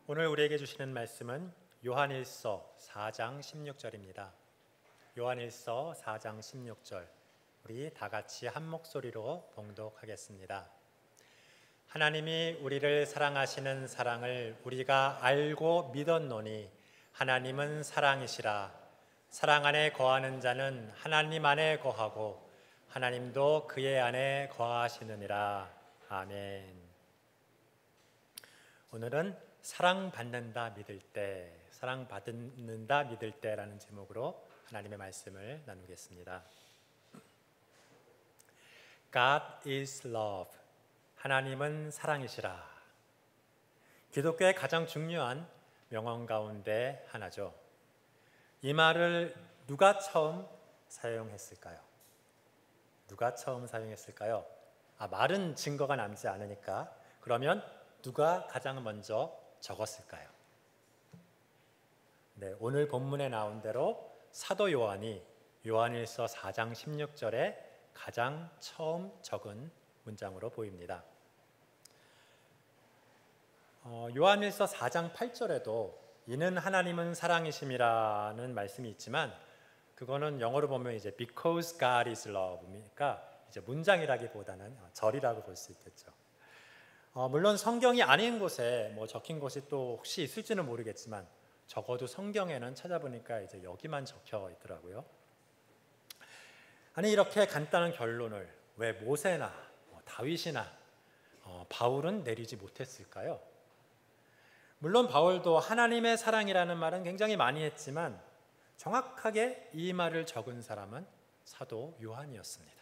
오늘 우리에게 주시는 말씀은 요한일서 4장 16절입니다. 요한일서 4장 16절, 우리 다 같이 한 목소리로 봉독하겠습니다. 하나님이 우리를 사랑하시는 사랑을 우리가 알고 믿었노니 하나님은 사랑이시라. 사랑 안에 거하는 자는 하나님 안에 거하고 하나님도 그의 안에 거하시느니라. 아멘. 오늘은 사랑받는다 믿을 때, 사랑받는다 믿을 때라는 제목으로 하나님의 말씀을 나누겠습니다. God is love. 하나님은 사랑이시라. 기독교의 가장 중요한 명언 가운데 하나죠. 이 말을 누가 처음 사용했을까요? 누가 처음 사용했을까요? 말은 증거가 남지 않으니까 그러면 누가 가장 먼저 적었을까요? 네, 오늘 본문에 나온 대로 사도 요한이 요한일서 4장 16절에 가장 처음 적은 문장으로 보입니다. 요한일서 4장 8절에도 이는 하나님은 사랑이심이라는 말씀이 있지만 그거는 영어로 보면 이제 because God is love니까 이제 문장이라기보다는 절이라고 볼 수 있겠죠. 물론 성경이 아닌 곳에 적힌 것이 또 혹시 있을지는 모르겠지만 적어도 성경에는 찾아보니까 이제 여기만 적혀 있더라고요. 아니 이렇게 간단한 결론을 왜 모세나 다윗이나 바울은 내리지 못했을까요? 물론 바울도 하나님의 사랑이라는 말은 굉장히 많이 했지만 정확하게 이 말을 적은 사람은 사도 요한이었습니다.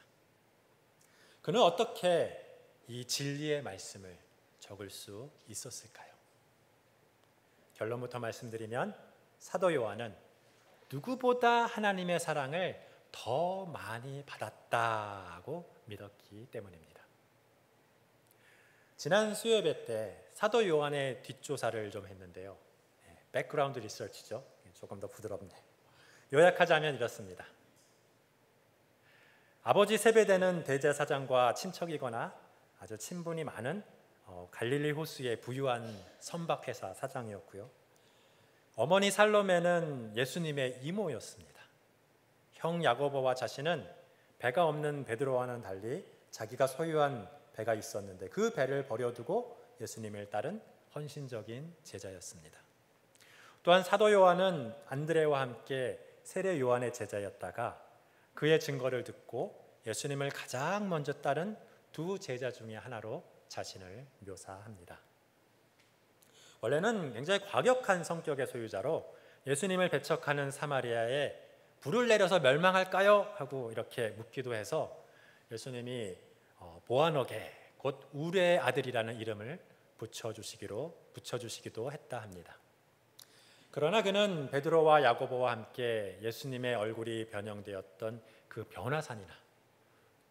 그는 어떻게 이 진리의 말씀을 적을 수 있었을까요? 결론부터 말씀드리면 사도 요한은 누구보다 하나님의 사랑을 더 많이 받았다고 믿었기 때문입니다. 지난 수요예배 때 사도 요한의 뒷조사를 좀 했는데요. 백그라운드 리서치죠. 조금 더 부드럽네요. 요약하자면 이렇습니다. 아버지 세베대는 대제사장과 친척이거나 아주 친분이 많은 갈릴리 호수의 부유한 선박회사 사장이었고요. 어머니 살로메는 예수님의 이모였습니다. 형 야고보와 자신은 배가 없는 베드로와는 달리 자기가 소유한 배가 있었는데 그 배를 버려두고 예수님을 따른 헌신적인 제자였습니다. 또한 사도 요한은 안드레와 함께 세례 요한의 제자였다가 그의 증거를 듣고 예수님을 가장 먼저 따른 두 제자 중에 하나로 자신을 묘사합니다. 원래는 굉장히 과격한 성격의 소유자로 예수님을 배척하는 사마리아에 불을 내려서 멸망할까요? 하고 이렇게 묻기도 해서 예수님이 보아너게 곧 우레의 아들이라는 이름을 붙여주시기도 했다 합니다. 그러나 그는 베드로와 야고보와 함께 예수님의 얼굴이 변형되었던 그 변화산이나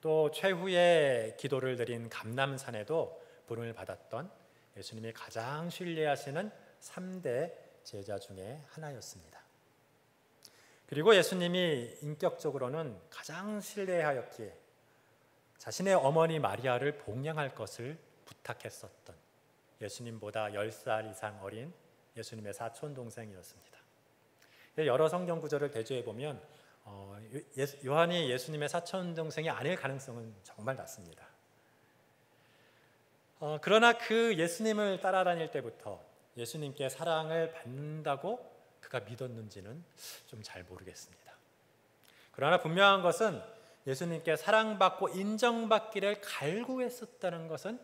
또 최후의 기도를 드린 감람산에도 부름을 받았던 예수님이 가장 신뢰하시는 3대 제자 중에 하나였습니다. 그리고 예수님이 인격적으로는 가장 신뢰하였기에 자신의 어머니 마리아를 봉양할 것을 부탁했었던 예수님보다 10살 이상 어린 예수님의 사촌 동생이었습니다. 여러 성경 구절을 대조해 보면 요한이 예수님의 사촌 동생이 아닐 가능성은 정말 낮습니다. 그러나 그 예수님을 따라다닐 때부터 예수님께 사랑을 받는다고 그가 믿었는지는 좀 잘 모르겠습니다. 그러나 분명한 것은 예수님께 사랑받고 인정받기를 갈구했었다는 것은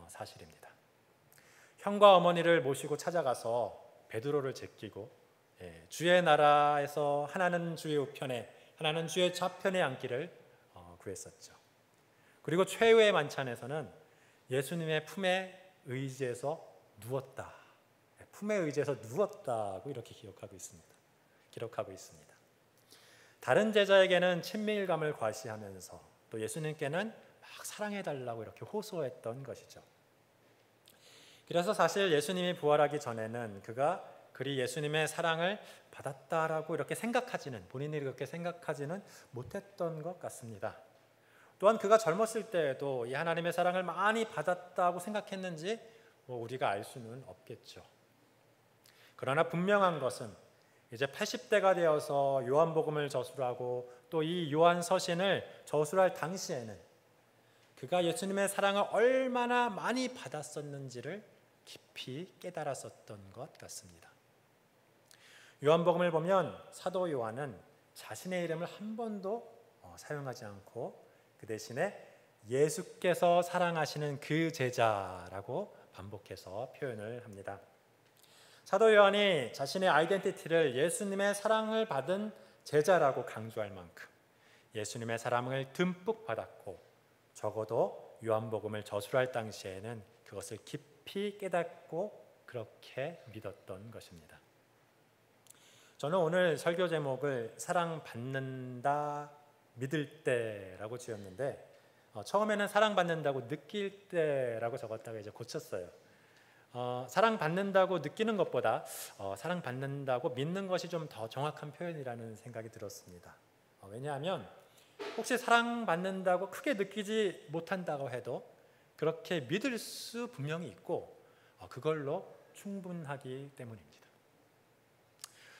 사실입니다. 형과 어머니를 모시고 찾아가서 베드로를 제끼고 주의 나라에서 하나는 주의 우편에 하나는 주의 좌편에 앉기를 구했었죠. 그리고 최후의 만찬에서는 예수님의 품에 의지해서 누웠다. 품에 의지해서 누웠다고 이렇게 기록하고 있습니다. 다른 제자에게는 친밀감을 과시하면서 또 예수님께는 막 사랑해달라고 이렇게 호소했던 것이죠. 그래서 사실 예수님이 부활하기 전에는 그가 그리 예수님의 사랑을 받았다라고 이렇게 본인이 그렇게 생각하지는 못했던 것 같습니다. 또한 그가 젊었을 때에도 이 하나님의 사랑을 많이 받았다고 생각했는지 우리가 알 수는 없겠죠. 그러나 분명한 것은 이제 80대가 되어서 요한복음을 저술하고 또 이 요한 서신을 저술할 당시에는 그가 예수님의 사랑을 얼마나 많이 받았었는지를 깊이 깨달았었던 것 같습니다. 요한복음을 보면 사도 요한은 자신의 이름을 한 번도 사용하지 않고 그 대신에 예수께서 사랑하시는 그 제자라고 반복해서 표현을 합니다. 사도 요한이 자신의 아이덴티티를 예수님의 사랑을 받은 제자라고 강조할 만큼 예수님의 사랑을 듬뿍 받았고 적어도 요한복음을 저술할 당시에는 그것을 깊이 깨닫고 그렇게 믿었던 것입니다. 저는 오늘 설교 제목을 사랑받는다 믿을 때라고 지었는데 처음에는 사랑받는다고 느낄 때라고 적었다가 이제 고쳤어요. 사랑받는다고 느끼는 것보다 사랑받는다고 믿는 것이 좀 더 정확한 표현이라는 생각이 들었습니다. 왜냐하면 혹시 사랑받는다고 크게 느끼지 못한다고 해도 그렇게 믿을 수 분명히 있고 그걸로 충분하기 때문입니다.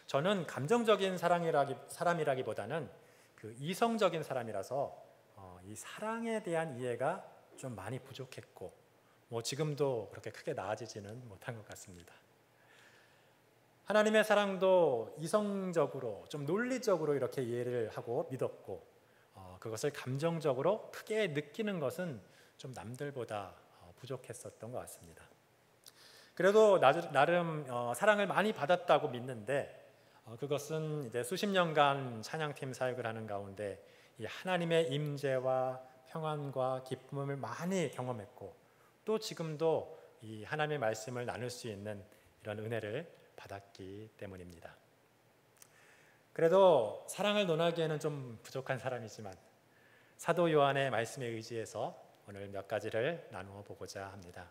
저는 감정적인 사람이라기보다는 그 이성적인 사람이라서 이 사랑에 대한 이해가 좀 많이 부족했고 지금도 그렇게 크게 나아지지는 못한 것 같습니다. 하나님의 사랑도 이성적으로 좀 논리적으로 이렇게 이해를 하고 믿었고 그것을 감정적으로 크게 느끼는 것은 좀 남들보다 부족했었던 것 같습니다. 그래도 나름 사랑을 많이 받았다고 믿는데 그것은 이제 수십 년간 찬양팀 사역을 하는 가운데 이 하나님의 임재와 평안과 기쁨을 많이 경험했고 또 지금도 이 하나님의 말씀을 나눌 수 있는 이런 은혜를 받았기 때문입니다. 그래도 사랑을 논하기에는 좀 부족한 사람이지만 사도 요한의 말씀에 의지해서 오늘 몇 가지를 나누어 보고자 합니다.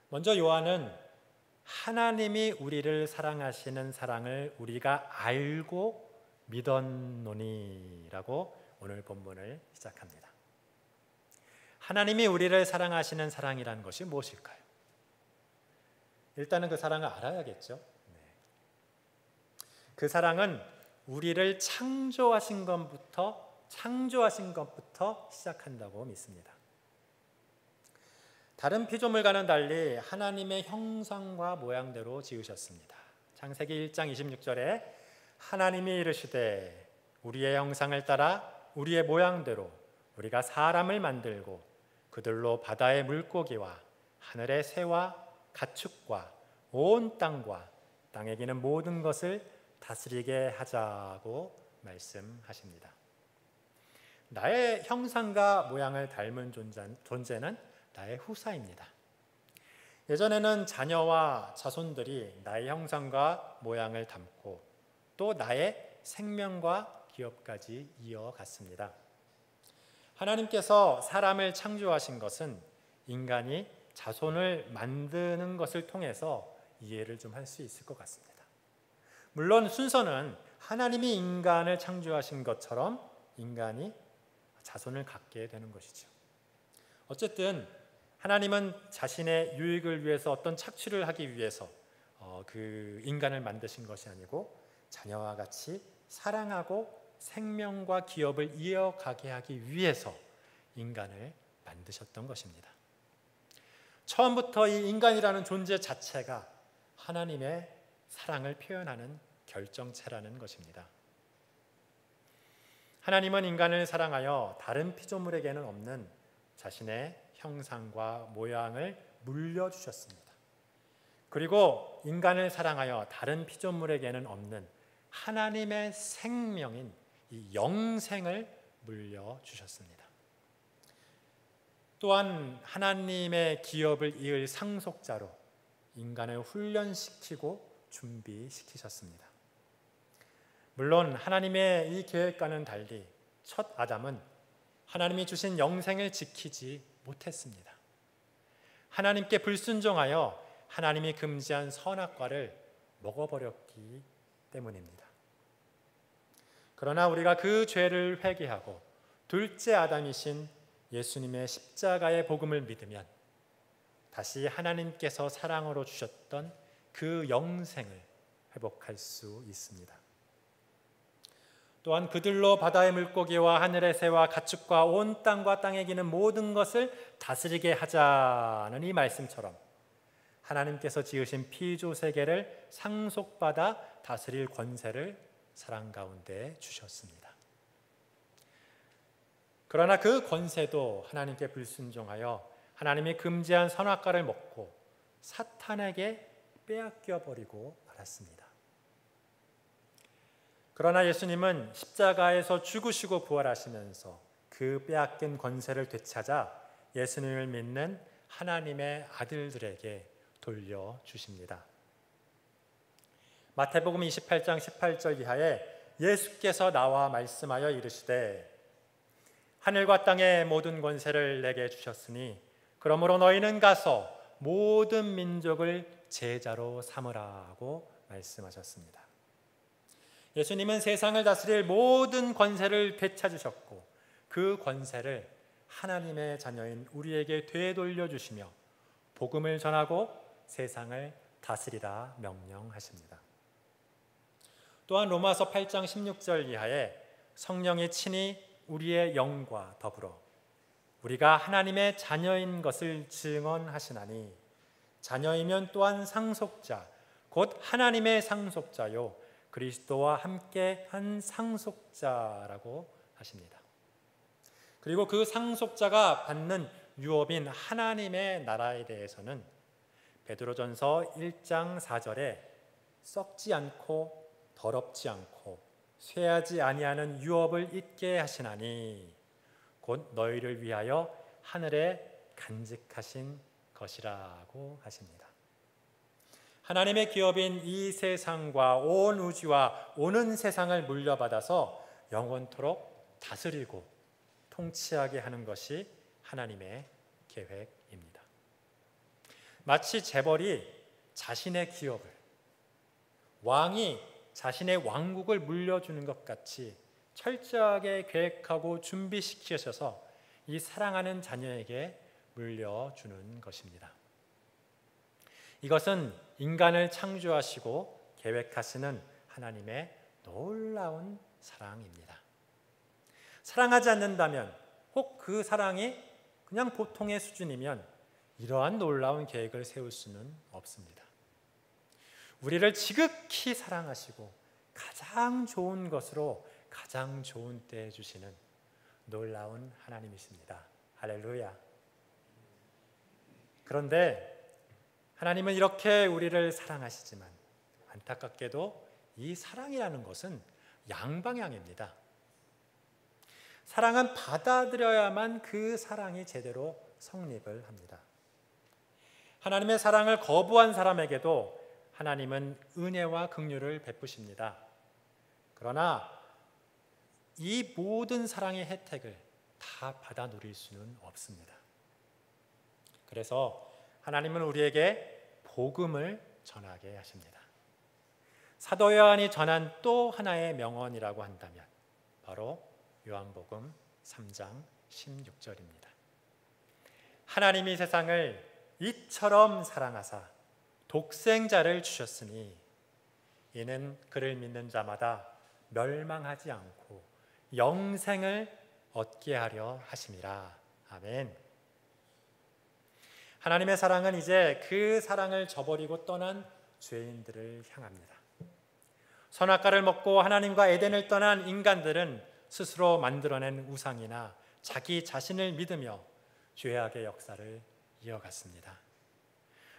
먼저 요한은 하나님이 우리를 사랑하시는 사랑을 우리가 알고 믿었노니라고 오늘 본문을 시작합니다. 하나님이 우리를 사랑하시는 사랑이라는 것이 무엇일까요? 일단은 그 사랑을 알아야겠죠. 그 사랑은 우리를 창조하신 것부터 시작한다고 믿습니다. 다른 피조물과는 달리 하나님의 형상과 모양대로 지으셨습니다. 창세기 1장 26절에 하나님이 이르시되 우리의 형상을 따라 우리의 모양대로 우리가 사람을 만들고 그들로 바다의 물고기와 하늘의 새와 가축과 온 땅과 땅에 기는 모든 것을 다스리게 하자고 말씀하십니다. 나의 형상과 모양을 닮은 존재는 나의 후사입니다. 예전에는 자녀와 자손들이 나의 형상과 모양을 담고 또 나의 생명과 기업까지 이어갔습니다. 하나님께서 사람을 창조하신 것은 인간이 자손을 만드는 것을 통해서 이해를 좀 할 수 있을 것 같습니다. 물론 순서는 하나님이 인간을 창조하신 것처럼 인간이 자손을 갖게 되는 것이죠. 어쨌든 하나님은 자신의 유익을 위해서 어떤 착취를 하기 위해서 그 인간을 만드신 것이 아니고 자녀와 같이 사랑하고 생명과 기업을 이어가게 하기 위해서 인간을 만드셨던 것입니다. 처음부터 이 인간이라는 존재 자체가 하나님의 사랑을 표현하는 결정체라는 것입니다. 하나님은 인간을 사랑하여 다른 피조물에게는 없는 자신의 형상과 모양을 물려주셨습니다. 그리고 인간을 사랑하여 다른 피조물에게는 없는 하나님의 생명인 이 영생을 물려주셨습니다. 또한 하나님의 기업을 이을 상속자로 인간을 훈련시키고 준비시키셨습니다. 물론 하나님의 이 계획과는 달리 첫 아담은 하나님이 주신 영생을 지키지 못했습니다. 하나님께 불순종하여 하나님이 금지한 선악과를 먹어버렸기 때문입니다. 그러나 우리가 그 죄를 회개하고 둘째 아담이신 예수님의 십자가의 복음을 믿으면 다시 하나님께서 사랑으로 주셨던 그 영생을 회복할 수 있습니다. 또한 그들로 바다의 물고기와 하늘의 새와 가축과 온 땅과 땅에 기는 모든 것을 다스리게 하자는 이 말씀처럼 하나님께서 지으신 피조 세계를 상속받아 다스릴 권세를 사랑 가운데 주셨습니다. 그러나 그 권세도 하나님께 불순종하여 하나님이 금지한 선악과를 먹고 사탄에게 빼앗겨 버리고 말았습니다. 그러나 예수님은 십자가에서 죽으시고 부활하시면서 그 빼앗긴 권세를 되찾아 예수님을 믿는 하나님의 아들들에게 돌려주십니다. 마태복음 28장 18절 이하에 예수께서 나와 말씀하여 이르시되 하늘과 땅의 모든 권세를 내게 주셨으니 그러므로 너희는 가서 모든 민족을 제자로 삼으라고 말씀하셨습니다. 예수님은 세상을 다스릴 모든 권세를 되찾으셨고 그 권세를 하나님의 자녀인 우리에게 되돌려 주시며 복음을 전하고 세상을 다스리라 명령하십니다. 또한 로마서 8장 16절 이하에 성령이 친히 우리의 영과 더불어 우리가 하나님의 자녀인 것을 증언하시나니 자녀이면 또한 상속자 곧 하나님의 상속자요 그리스도와 함께 한 상속자라고 하십니다. 그리고 그 상속자가 받는 유업인 하나님의 나라에 대해서는 베드로전서 1장 4절에 썩지 않고 더럽지 않고 쇠하지 아니하는 유업을 있게 하시나니 곧 너희를 위하여 하늘에 간직하신 것이라고 하십니다. 하나님의 기업인 이 세상과 온 우주와 오는 세상을 물려받아서 영원토록 다스리고 통치하게 하는 것이 하나님의 계획입니다. 마치 재벌이 자신의 기업을, 왕이 자신의 왕국을 물려주는 것 같이 철저하게 계획하고 준비시키셔서 이 사랑하는 자녀에게 물려주는 것입니다. 이것은 인간을 창조하시고 계획하시는 하나님의 놀라운 사랑입니다. 사랑하지 않는다면, 혹 그 사랑이 그냥 보통의 수준이면 이러한 놀라운 계획을 세울 수는 없습니다. 우리를 지극히 사랑하시고 가장 좋은 것으로 가장 좋은 때에 주시는 놀라운 하나님이십니다. 할렐루야. 그런데 하나님은 이렇게 우리를 사랑하시지만 안타깝게도 이 사랑이라는 것은 양방향입니다. 사랑은 받아들여야만 그 사랑이 제대로 성립을 합니다. 하나님의 사랑을 거부한 사람에게도 하나님은 은혜와 긍휼을 베푸십니다. 그러나 이 모든 사랑의 혜택을 다 받아 누릴 수는 없습니다. 그래서 하나님은 우리에게 복음을 전하게 하십니다. 사도 요한이 전한 또 하나의 명언이라고 한다면 바로 요한복음 3장 16절입니다. 하나님이 세상을 이처럼 사랑하사 독생자를 주셨으니 이는 그를 믿는 자마다 멸망하지 않고 영생을 얻게 하려 하심이라. 아멘. 하나님의 사랑은 이제 그 사랑을 저버리고 떠난 죄인들을 향합니다. 선악과를 먹고 하나님과 에덴을 떠난 인간들은 스스로 만들어낸 우상이나 자기 자신을 믿으며 죄악의 역사를 이어갔습니다.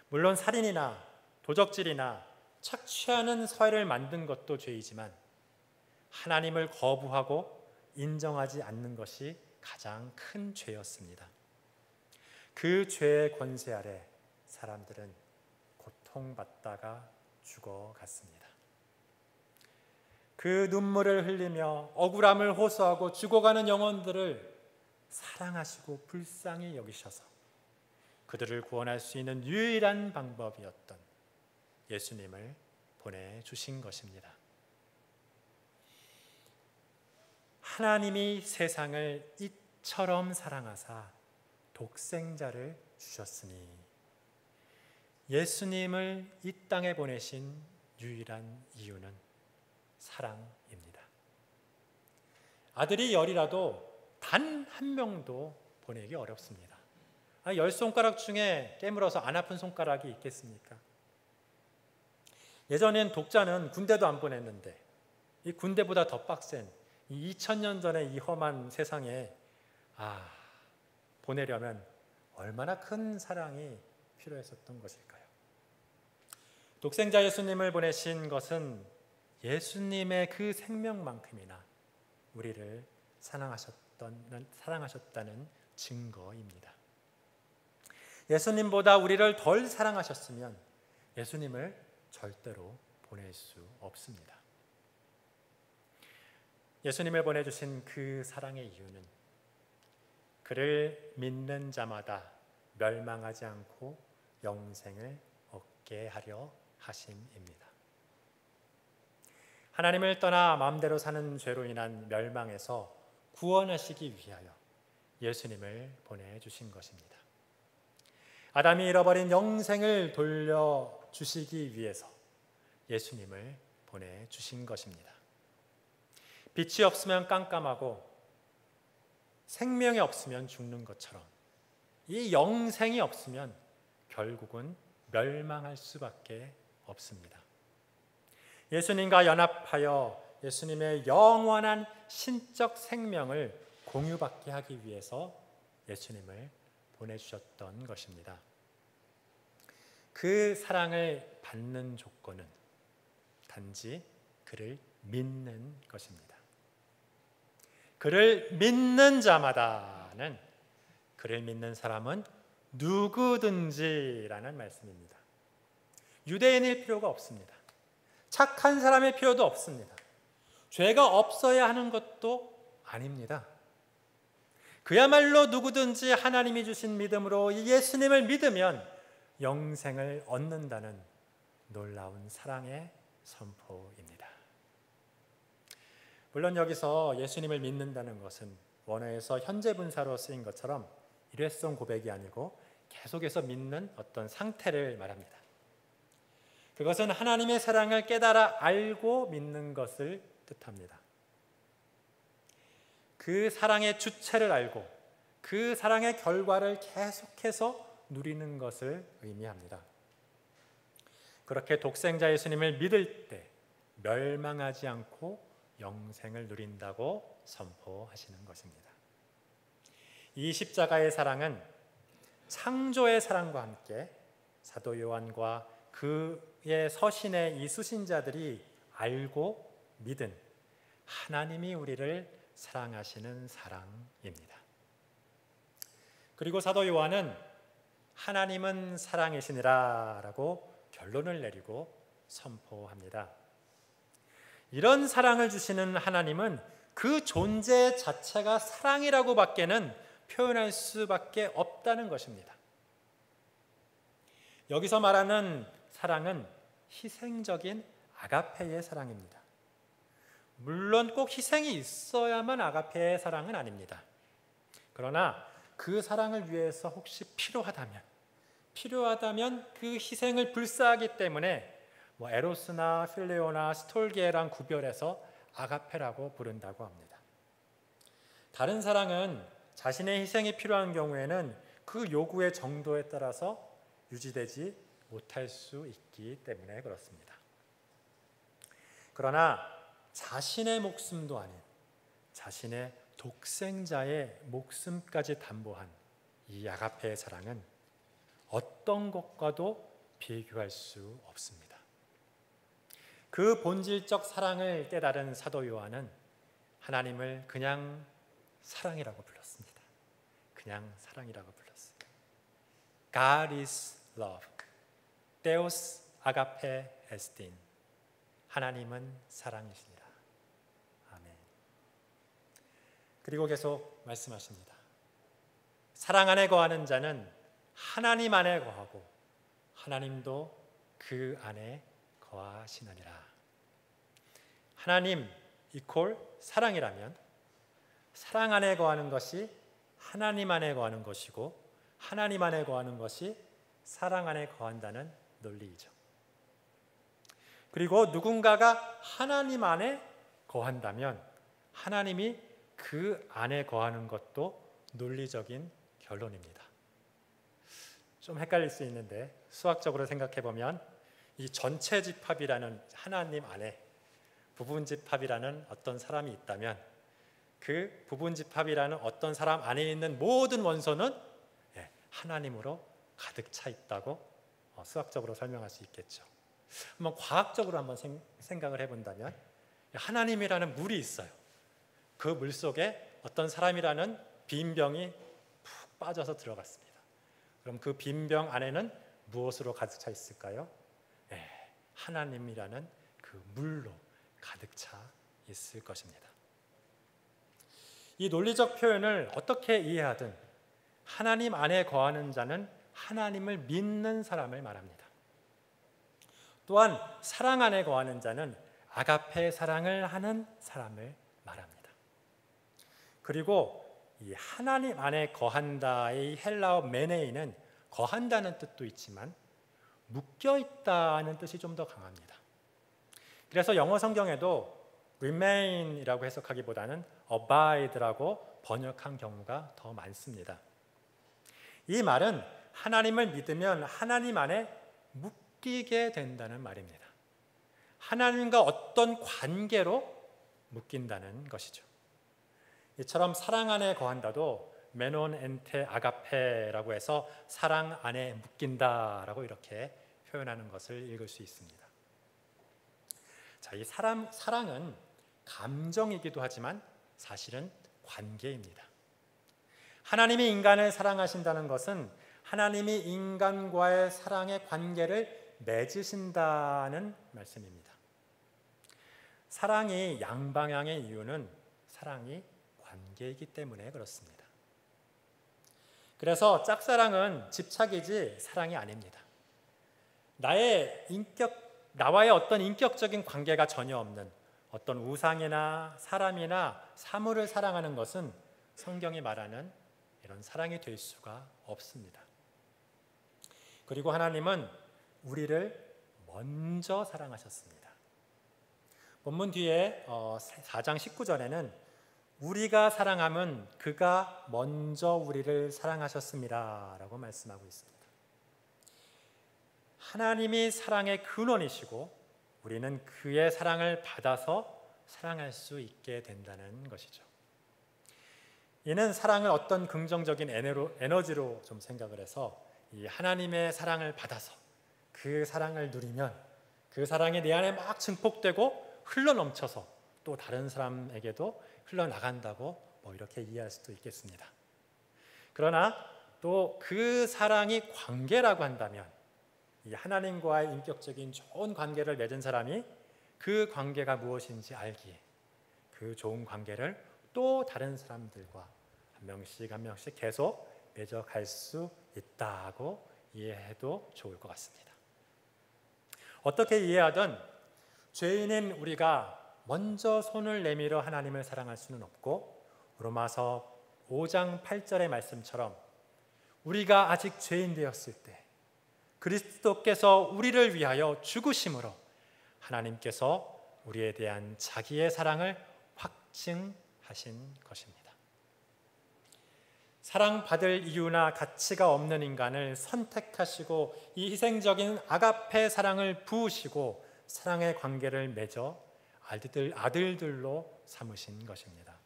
물론 살인이나 도적질이나 착취하는 사회를 만든 것도 죄이지만 하나님을 거부하고 인정하지 않는 것이 가장 큰 죄였습니다. 그 죄의 권세 아래 사람들은 고통받다가 죽어갔습니다. 그 눈물을 흘리며 억울함을 호소하고 죽어가는 영혼들을 사랑하시고 불쌍히 여기셔서 그들을 구원할 수 있는 유일한 방법이었던 예수님을 보내주신 것입니다. 하나님이 세상을 이처럼 사랑하사 독생자를 주셨으니 예수님을 이 땅에 보내신 유일한 이유는 사랑입니다. 아들이 열이라도 단 한 명도 보내기 어렵습니다. 10손가락 중에 깨물어서 안 아픈 손가락이 있겠습니까? 예전엔 독자는 군대도 안 보냈는데 이 군대보다 더 빡센 이 2000년 전의 이 험한 세상에 보내려면 얼마나 큰 사랑이 필요했었던 것일까요? 독생자 예수님을 보내신 것은 예수님의 그 생명만큼이나 우리를 사랑하셨다는 증거입니다. 예수님보다 우리를 덜 사랑하셨으면 예수님을 절대로 보낼 수 없습니다. 예수님을 보내주신 그 사랑의 이유는 그를 믿는 자마다 멸망하지 않고 영생을 얻게 하려 하심입니다. 하나님을 떠나 마음대로 사는 죄로 인한 멸망에서 구원하시기 위하여 예수님을 보내주신 것입니다. 아담이 잃어버린 영생을 돌려주시기 위해서 예수님을 보내주신 것입니다. 빛이 없으면 깜깜하고 생명이 없으면 죽는 것처럼 이 영생이 없으면 결국은 멸망할 수밖에 없습니다. 예수님과 연합하여 예수님의 영원한 신적 생명을 공유받게 하기 위해서 예수님을 보내주셨던 것입니다. 그 사랑을 받는 조건은 단지 그를 믿는 것입니다. 그를 믿는 자마다는 그를 믿는 사람은 누구든지라는 말씀입니다. 유대인일 필요가 없습니다. 착한 사람일 필요도 없습니다. 죄가 없어야 하는 것도 아닙니다. 그야말로 누구든지 하나님이 주신 믿음으로 이 예수님을 믿으면 영생을 얻는다는 놀라운 사랑의 선포입니다. 물론 여기서 예수님을 믿는다는 것은 원어에서 현재 분사로 쓰인 것처럼 일회성 고백이 아니고 계속해서 믿는 어떤 상태를 말합니다. 그것은 하나님의 사랑을 깨달아 알고 믿는 것을 뜻합니다. 그 사랑의 주체를 알고 그 사랑의 결과를 계속해서 누리는 것을 의미합니다. 그렇게 독생자 예수님을 믿을 때 멸망하지 않고 영생을 누린다고 선포하시는 것입니다. 이 십자가의 사랑은 창조의 사랑과 함께 사도 요한과 그의 서신의 이 수신자들이 알고 믿은 하나님이 우리를 사랑하시는 사랑입니다. 그리고 사도 요한은 하나님은 사랑이시니라 라고 결론을 내리고 선포합니다. 이런 사랑을 주시는 하나님은 그 존재 자체가 사랑이라고 밖에는 표현할 수밖에 없다는 것입니다. 여기서 말하는 사랑은 희생적인 아가페의 사랑입니다. 물론 꼭 희생이 있어야만 아가페의 사랑은 아닙니다. 그러나 그 사랑을 위해서 혹시 필요하다면 그 희생을 불사하기 때문에 에로스나 필레오나 스톨게랑 구별해서 아가페라고 부른다고 합니다. 다른 사랑은 자신의 희생이 필요한 경우에는 그 요구의 정도에 따라서 유지되지 못할 수 있기 때문에 그렇습니다. 그러나 자신의 목숨도 아닌 자신의 독생자의 목숨까지 담보한 이 아가페의 사랑은 어떤 것과도 비교할 수 없습니다. 그 본질적 사랑을 깨달은 사도 요한은 하나님을 그냥 사랑이라고 불렀습니다. 그냥 사랑이라고 불렀어요. God is love. Deus agape estin. 하나님은 사랑이시니라. 아멘. 그리고 계속 말씀하십니다. 사랑 안에 거하는 자는 하나님 안에 거하고 하나님도 그 안에 거하시느니라. 하나님 이퀄 사랑이라면 사랑 안에 거하는 것이 하나님 안에 거하는 것이고 하나님 안에 거하는 것이 사랑 안에 거한다는 논리이죠. 그리고 누군가가 하나님 안에 거한다면 하나님이 그 안에 거하는 것도 논리적인 결론입니다. 좀 헷갈릴 수 있는데 수학적으로 생각해 보면 이 전체 집합이라는 하나님 안에 부분 집합이라는 어떤 사람이 있다면 그 부분 집합이라는 어떤 사람 안에 있는 모든 원소는 하나님으로 가득 차 있다고 수학적으로 설명할 수 있겠죠. 한번 과학적으로 한번 생각을 해본다면 하나님이라는 물이 있어요. 그 물 속에 어떤 사람이라는 빈 병이 푹 빠져서 들어갔습니다. 그럼 그 빈 병 안에는 무엇으로 가득 차 있을까요? 하나님이라는 그 물로 가득 차 있을 것입니다. 이 논리적 표현을 어떻게 이해하든 하나님 안에 거하는 자는 하나님을 믿는 사람을 말합니다. 또한 사랑 안에 거하는 자는 아가페 사랑을 하는 사람을 말합니다. 그리고 이 하나님 안에 거한다의 헬라어 메네이는 거한다는 뜻도 있지만 묶여 있다는 뜻이 좀 더 강합니다. 그래서 영어 성경에도 remain이라고 해석하기보다는 abide라고 번역한 경우가 더 많습니다. 이 말은 하나님을 믿으면 하나님 안에 묶이게 된다는 말입니다. 하나님과 어떤 관계로 묶인다는 것이죠. 이처럼 사랑 안에 거한다도 메논 엔테 아가페라고 해서 사랑 안에 묶인다라고 이렇게 표현하는 것을 읽을 수 있습니다. 자, 이 사랑은 감정이기도 하지만 사실은 관계입니다. 하나님이 인간을 사랑하신다는 것은 하나님이 인간과의 사랑의 관계를 맺으신다는 말씀입니다. 사랑이 양방향의 이유는 사랑이 관계이기 때문에 그렇습니다. 그래서 짝사랑은 집착이지 사랑이 아닙니다. 나와의 어떤 인격적인 관계가 전혀 없는 어떤 우상이나 사람이나 사물을 사랑하는 것은 성경이 말하는 이런 사랑이 될 수가 없습니다. 그리고 하나님은 우리를 먼저 사랑하셨습니다. 본문 뒤에 4장 19절에는 우리가 사랑함은 그가 먼저 우리를 사랑하셨습니다 라고 말씀하고 있습니다. 하나님이 사랑의 근원이시고 우리는 그의 사랑을 받아서 사랑할 수 있게 된다는 것이죠. 이는 사랑을 어떤 긍정적인 에너지로 좀 생각을 해서 이 하나님의 사랑을 받아서 그 사랑을 누리면 그 사랑이 내 안에 막 증폭되고 흘러넘쳐서 또 다른 사람에게도 흘러나간다고 이렇게 이해할 수도 있겠습니다. 그러나 또 그 사랑이 관계라고 한다면 이 하나님과의 인격적인 좋은 관계를 맺은 사람이 그 관계가 무엇인지 알기에 그 좋은 관계를 또 다른 사람들과 한 명씩 계속 맺어갈 수 있다고 이해해도 좋을 것 같습니다. 어떻게 이해하든 죄인인 우리가 먼저 손을 내밀어 하나님을 사랑할 수는 없고 로마서 5장 8절의 말씀처럼 우리가 아직 죄인 되었을 때 그리스도께서 우리를 위하여 죽으심으로 하나님께서 우리에 대한 자기의 사랑을 확증하신 것입니다. 사랑받을 이유나 가치가 없는 인간을 선택하시고 이 희생적인 아가페 사랑을 부으시고 사랑의 관계를 맺어 아들들로 삼으신 것입니다.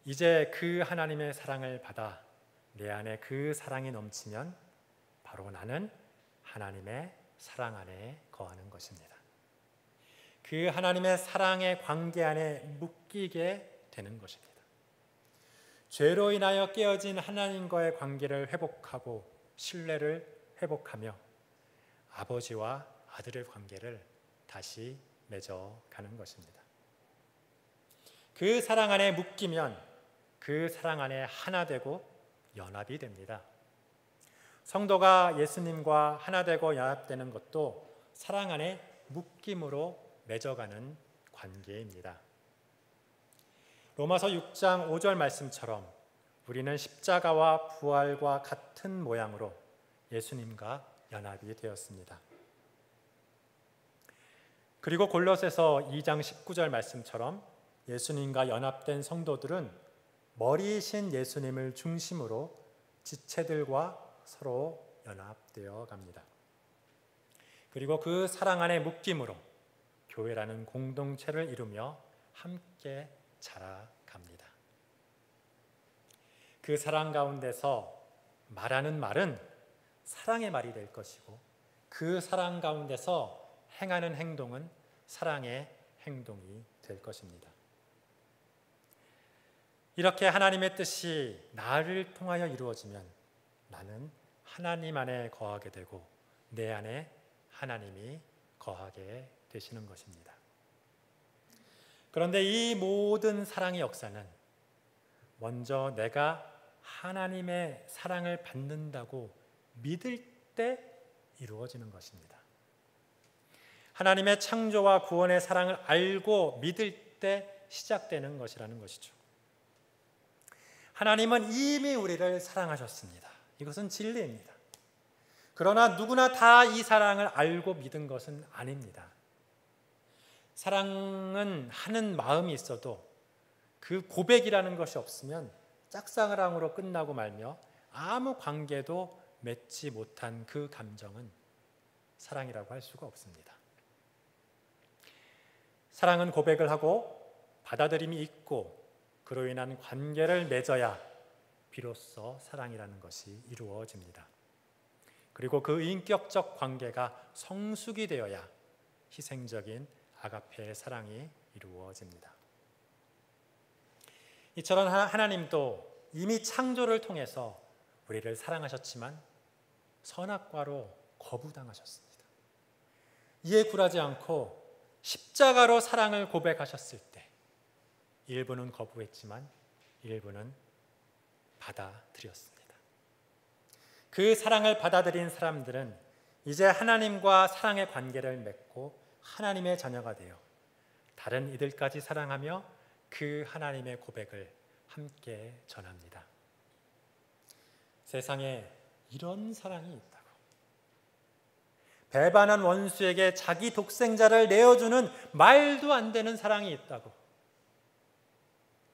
이제 그 하나님의 사랑을 받아 내 안에 그 사랑이 넘치면 바로 나는 하나님의 사랑 안에 거하는 것입니다. 그 하나님의 사랑의 관계 안에 묶이게 되는 것입니다. 죄로 인하여 깨어진 하나님과의 관계를 회복하고 신뢰를 회복하며 아버지와 아들의 관계를 다시 맺어가는 것입니다. 그 사랑 안에 묶이면 그 사랑 안에 하나 되고 연합이 됩니다. 성도가 예수님과 하나 되고 연합되는 것도 사랑 안에 묶임으로 맺어가는 관계입니다. 로마서 6장 5절 말씀처럼 우리는 십자가와 부활과 같은 모양으로 예수님과 연합이 되었습니다. 그리고 골로새서 2장 19절 말씀처럼 예수님과 연합된 성도들은 머리이신 예수님을 중심으로 지체들과 서로 연합되어 갑니다. 그리고 그 사랑 안에 묶임으로 교회라는 공동체를 이루며 함께 자라갑니다. 그 사랑 가운데서 말하는 말은 사랑의 말이 될 것이고, 그 사랑 가운데서 행하는 행동은 사랑의 행동이 될 것입니다. 이렇게 하나님의 뜻이 나를 통하여 이루어지면 나는 하나님 안에 거하게 되고 내 안에 하나님이 거하게 되시는 것입니다. 그런데 이 모든 사랑의 역사는 먼저 내가 하나님의 사랑을 받는다고 믿을 때 이루어지는 것입니다. 하나님의 창조와 구원의 사랑을 알고 믿을 때 시작되는 것이라는 것이죠. 하나님은 이미 우리를 사랑하셨습니다. 이것은 진리입니다. 그러나 누구나 다 이 사랑을 알고 믿은 것은 아닙니다. 사랑은 하는 마음이 있어도 그 고백이라는 것이 없으면 짝사랑으로 끝나고 말며 아무 관계도 맺지 못한 그 감정은 사랑이라고 할 수가 없습니다. 사랑은 고백을 하고 받아들임이 있고 그로 인한 관계를 맺어야 비로소 사랑이라는 것이 이루어집니다. 그리고 그 인격적 관계가 성숙이 되어야 희생적인 아가페의 사랑이 이루어집니다. 이처럼 하나님도 이미 창조를 통해서 우리를 사랑하셨지만 선악과로 거부당하셨습니다. 이에 굴하지 않고 십자가로 사랑을 고백하셨을 때 일부는 거부했지만 일부는 받아들였습니다. 그 사랑을 받아들인 사람들은 이제 하나님과 사랑의 관계를 맺고 하나님의 자녀가 되어 다른 이들까지 사랑하며 그 하나님의 고백을 함께 전합니다. 세상에 이런 사랑이 있다고. 배반한 원수에게 자기 독생자를 내어주는 말도 안 되는 사랑이 있다고.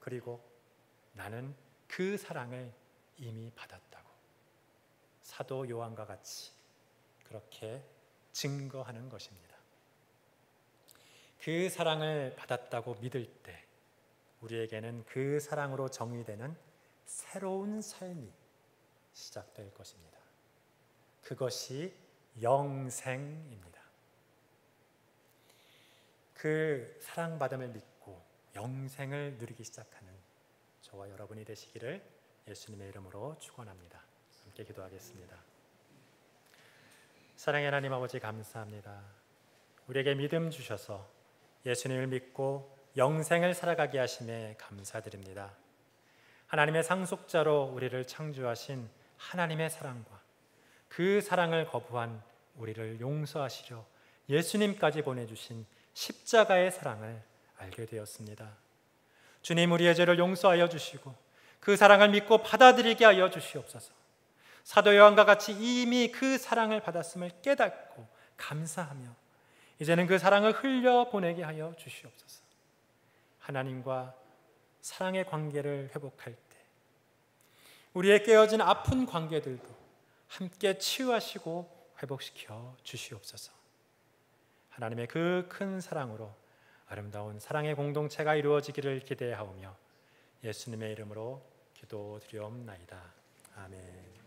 그리고 나는 그 사랑을 이미 받았다고. 사도 요한과 같이 그렇게 증거하는 것입니다. 그 사랑을 받았다고 믿을 때 우리에게는 그 사랑으로 정의되는 새로운 삶이 시작될 것입니다. 그것이 영생입니다. 그 사랑받음을 믿고 영생을 누리기 시작하는 저와 여러분이 되시기를 예수님의 이름으로 축원합니다. 함께 기도하겠습니다. 사랑의 하나님 아버지 감사합니다. 우리에게 믿음 주셔서 예수님을 믿고 영생을 살아가게 하심에 감사드립니다. 하나님의 상속자로 우리를 창조하신 하나님의 사랑과 그 사랑을 거부한 우리를 용서하시려 예수님까지 보내주신 십자가의 사랑을 알게 되었습니다. 주님, 우리의 죄를 용서하여 주시고 그 사랑을 믿고 받아들이게 하여 주시옵소서. 사도 요한과 같이 이미 그 사랑을 받았음을 깨닫고 감사하며 이제는 그 사랑을 흘려보내게 하여 주시옵소서. 하나님과 사랑의 관계를 회복할 때 우리의 깨어진 아픈 관계들도 함께 치유하시고 회복시켜 주시옵소서. 하나님의 그 큰 사랑으로 아름다운 사랑의 공동체가 이루어지기를 기대하오며 예수님의 이름으로 기도드리옵나이다. 아멘.